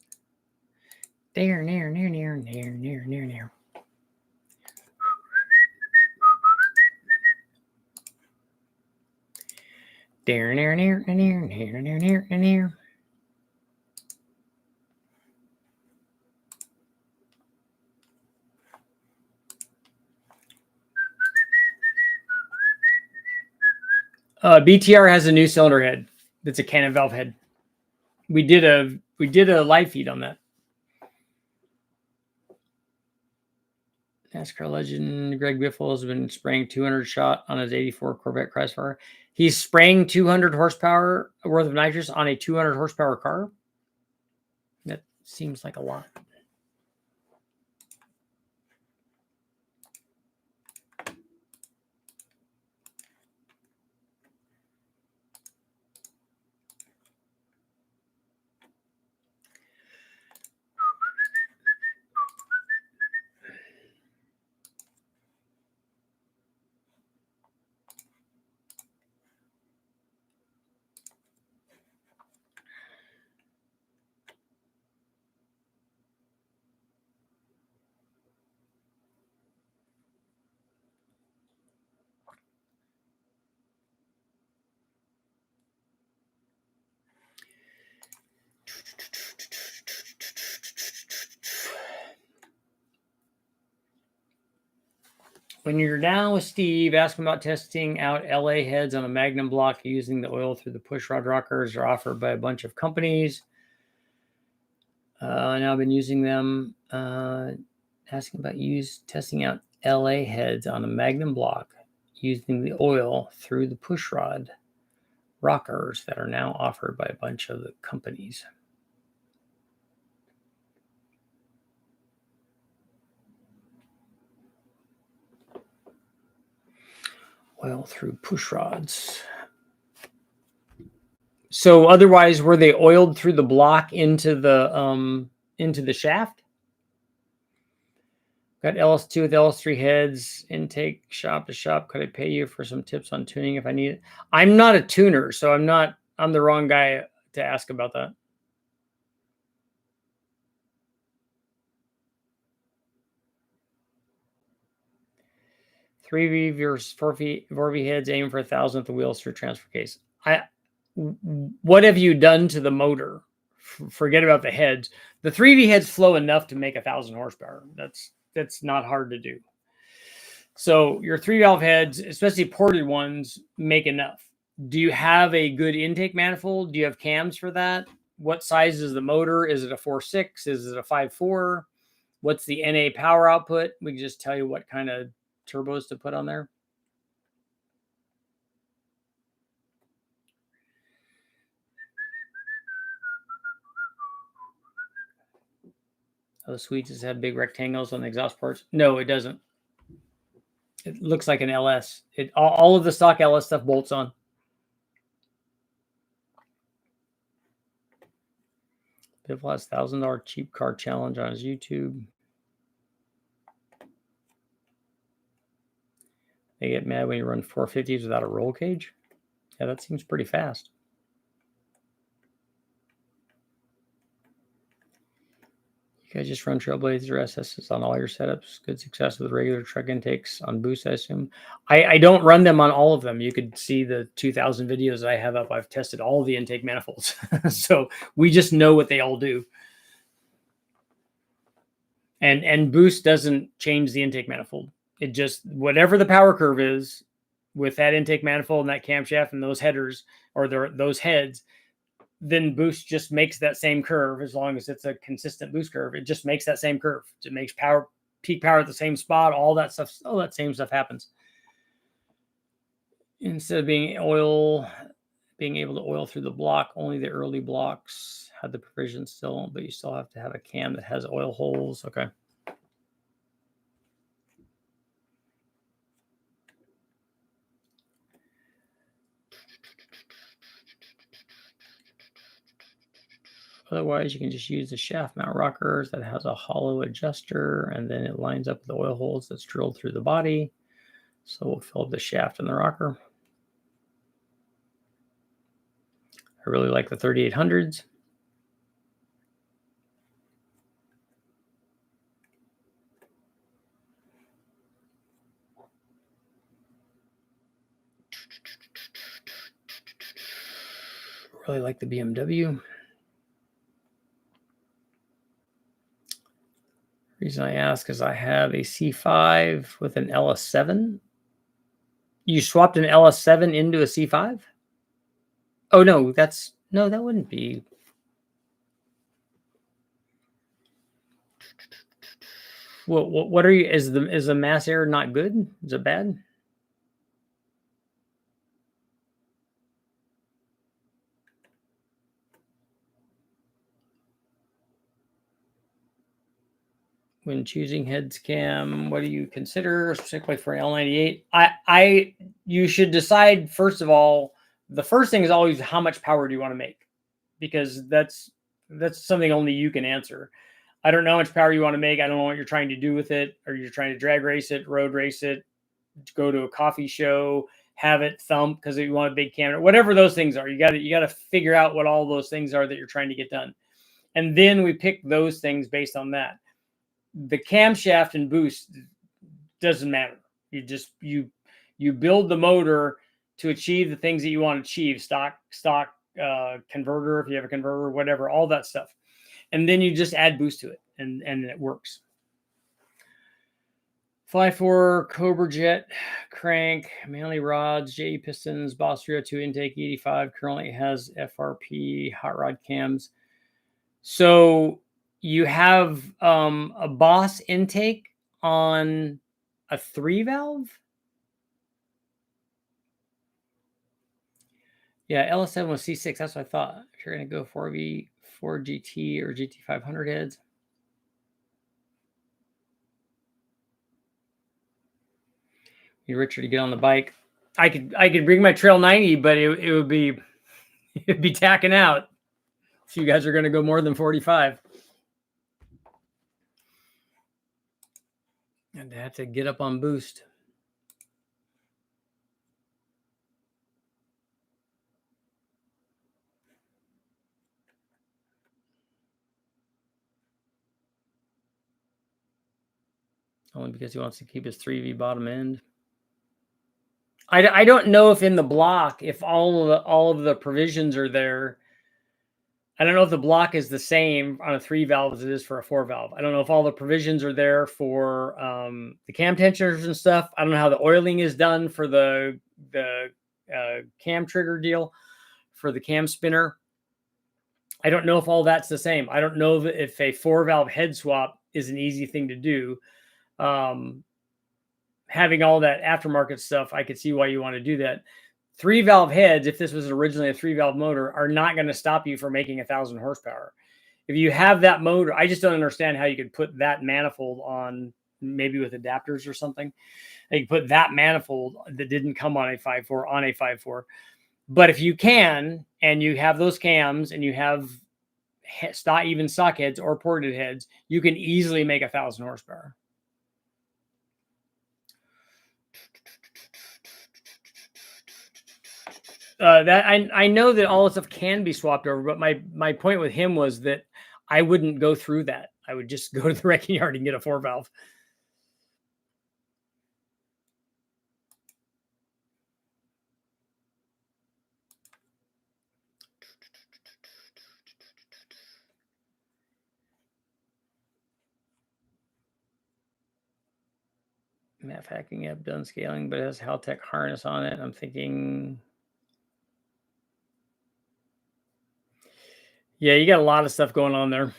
Near. BTR has a new cylinder head. That's a cannon valve head. We did a live feed on that. NASCAR legend Greg Biffle has been spraying 200 shot on his 84 Corvette Crossfire. He's spraying 200 horsepower worth of nitrous on a 200 horsepower car. That seems like a lot. When you're down with Steve, ask him about testing out LA heads on a Magnum block using the oil through the push rod rockers are offered by a bunch of companies. Now I've been using them. Asking about testing out LA heads on a Magnum block using the oil through the push rod rockers that are now offered by a bunch of the companies. Oil through push rods. So otherwise, were they oiled through the block into the shaft? Got LS2 with LS3 heads, intake shop to shop. Could I pay you for some tips on tuning if I need it? I'm not a tuner, so I'm the wrong guy to ask about that. 3V versus 4V heads, aim for 1,000 with the wheels through transfer case. What have you done to the motor? Forget about the heads. The 3V heads flow enough to make 1,000 horsepower. That's not hard to do. So your 3-valve heads, especially ported ones, make enough. Do you have a good intake manifold? Do you have cams for that? What size is the motor? Is it a 4.6? Is it a 5.4? What's the NA power output? We can just tell you what kind of turbos to put on there. Oh, the Swedes just have big rectangles on the exhaust ports. No, it doesn't. It looks like an LS. All of the stock LS stuff bolts on. Biffle has $1,000 cheap car challenge on his YouTube. They get mad when you run 450s without a roll cage. Yeah, that seems pretty fast. You guys just run Trailblazer SSs on all your setups. Good success with regular truck intakes on Boost, I assume. I don't run them on all of them. You could see the 2,000 videos I have up. I've tested all the intake manifolds. So we just know what they all do. And Boost doesn't change the intake manifold. It just, whatever the power curve is with that intake manifold and that camshaft and those headers or those heads, then Boost just makes that same curve. As long as it's a consistent boost curve, it just makes that same curve. It makes peak power at the same spot. All that stuff, all that same stuff happens. Instead of being able to oil through the block, only the early blocks had the provision still, but you still have to have a cam that has oil holes. Okay. Otherwise, you can just use the shaft mount rockers that has a hollow adjuster, and then it lines up with the oil holes that's drilled through the body. So we'll fill up the shaft and the rocker. I really like the 3800s. Really like the BMW. Reason I ask is I have a C5 with an LS7. You swapped an LS7 into a C5? Oh, no, that wouldn't be. What are you? Is the mass air not good? Is it bad? When choosing heads cam, what do you consider specifically for L98? You should decide, first of all, the first thing is always how much power do you want to make, because that's something only you can answer. I don't know how much power you want to make. I don't know what you're trying to do with it. Are you trying to drag race it, road race it, go to a coffee show, have it thump because you want a big camera, whatever those things are. You got to figure out what all those things are that you're trying to get done. And then we pick those things based on that. The camshaft and boost doesn't matter. You build the motor to achieve the things that you want to achieve, stock converter, if you have a converter, whatever, all that stuff. And then you just add boost to it, and it works. Fly 4 Cobra Jet crank, Manly rods, JE pistons, Boss 302 intake 85, currently has FRP hot rod cams. So you have a Boss intake on a 3-valve. Yeah, LS7 was C6. That's what I thought. If you're going to go 4V, 4 GT or GT500 heads. Need Richard to get on the bike. I could bring my Trail 90, but it would be tacking out if you guys are going to go more than 45. And have to get up on boost. Only because he wants to keep his 3V bottom end. I don't know if in the block, if all of the provisions are there. I don't know if the block is the same on a 3-valve as it is for a 4-valve. I don't know if all the provisions are there for the cam tensioners and stuff. I don't know how the oiling is done for the cam trigger deal for the cam spinner. I don't know if all that's the same. I don't know if a 4-valve head swap is an easy thing to do. Having all that aftermarket stuff, I could see why you want to do that. 3-valve heads, if this was originally a 3-valve motor, are not going to stop you from making 1,000 horsepower. If you have that motor, I just don't understand how you could put that manifold on, maybe with adapters or something. You put that manifold that didn't come on a 5.4 on a 5.4. But if you can, and you have those cams, and you have even stock heads or ported heads, you can easily make 1,000 horsepower. That I know that all this stuff can be swapped over, but my point with him was that I wouldn't go through that. I would just go to the wrecking yard and get a 4-valve. Math hacking app done scaling, but it has Haltech harness on it. I'm thinking, yeah, you got a lot of stuff going on there.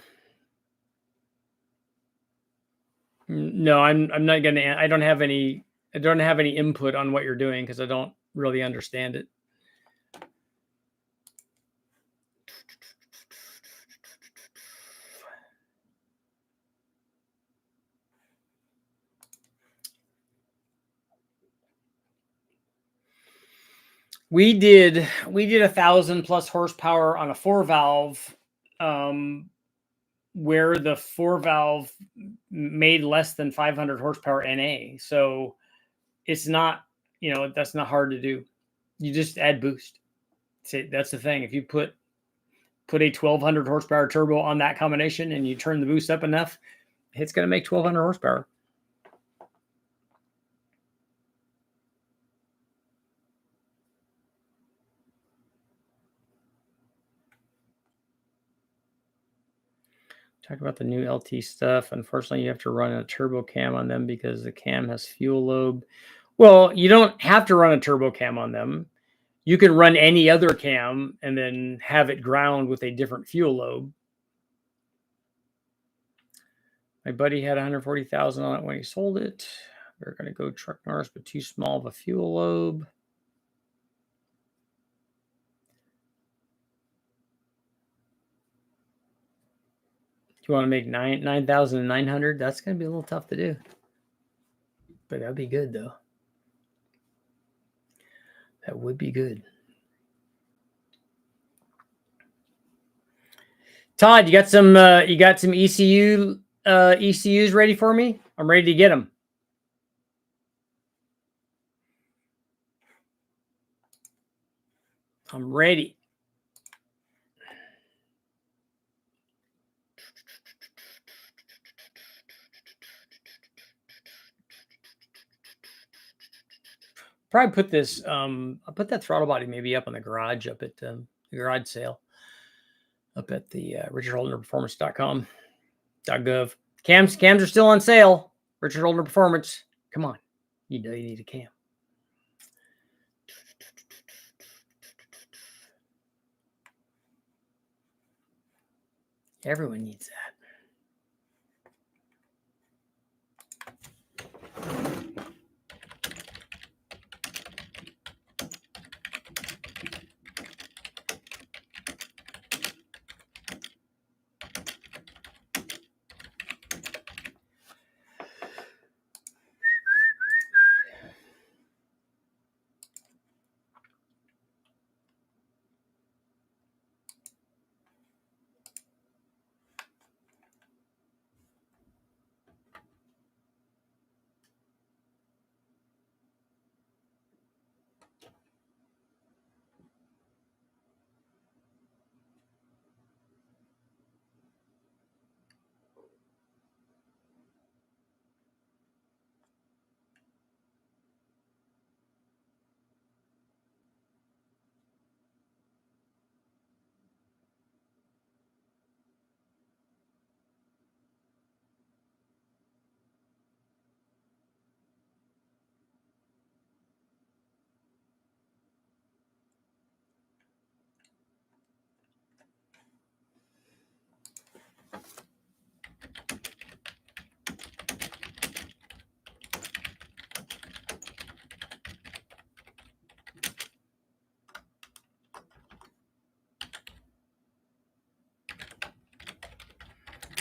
No, I'm not gonna. I don't have any input on what you're doing because I don't really understand it. We did 1,000+ horsepower on a 4-valve, where the 4-valve made less than 500 horsepower NA. So it's not, that's not hard to do. You just add boost. That's the thing. If you put a 1,200 horsepower turbo on that combination and you turn the boost up enough, it's going to make 1,200 horsepower. Talk about the new LT stuff. Unfortunately, you have to run a turbo cam on them because the cam has fuel lobe. Well, you don't have to run a turbo cam on them. You can run any other cam and then have it ground with a different fuel lobe. My buddy had 140,000 on it when he sold it. We're going to go truck Norris, but too small of a fuel lobe. You want to make 9,900? That's going to be a little tough to do. But that'd be good, though. That would be good. Todd, you got some ECUs ready for me? I'm ready to get them. I'm ready. Probably put this, I'll put that throttle body maybe up on the garage, up at the garage sale, up at the richardholderperformance.com.gov. Cams are still on sale. Richard Holder Performance. Come on. You know you need a cam. Everyone needs that.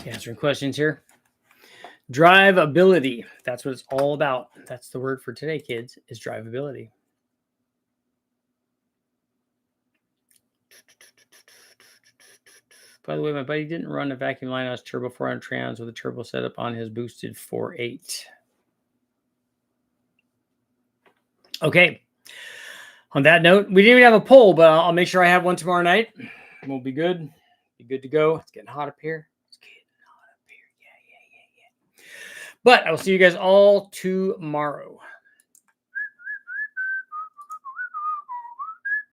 Answering questions here. Drivability. That's what it's all about. That's the word for today, kids, is drivability. By the way, my buddy didn't run a vacuum line house turbo 400 trans with a turbo setup on his boosted 4.8. Okay. On that note, we didn't even have a poll, but I'll make sure I have one tomorrow night. We'll be good. Be good to go. It's getting hot up here. But I will see you guys all tomorrow.